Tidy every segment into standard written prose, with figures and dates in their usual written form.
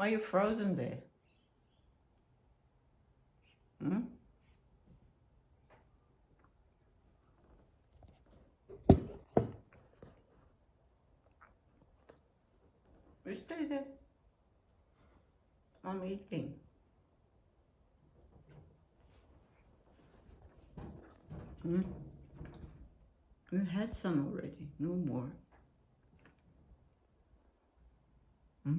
Are you frozen there? Hmm? You stay there. I'm eating. Hmm? You had some already. No more. Hmm?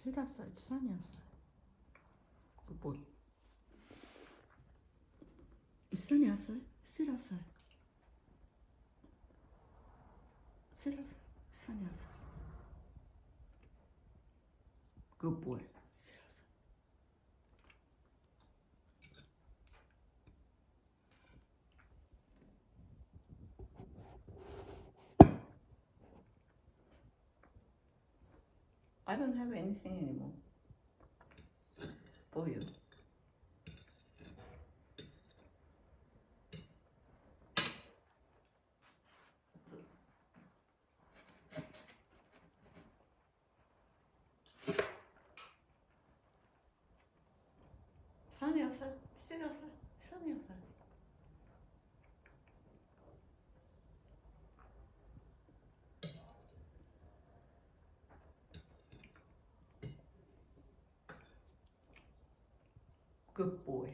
Sit outside. It's sunny outside. Good boy. It's sunny outside. Sit outside. Sit outside. It's sunny outside. Good boy. Sit outside. I don't have anything anymore for you. Sunny outside. Sit outside. Sunny outside. Good boy.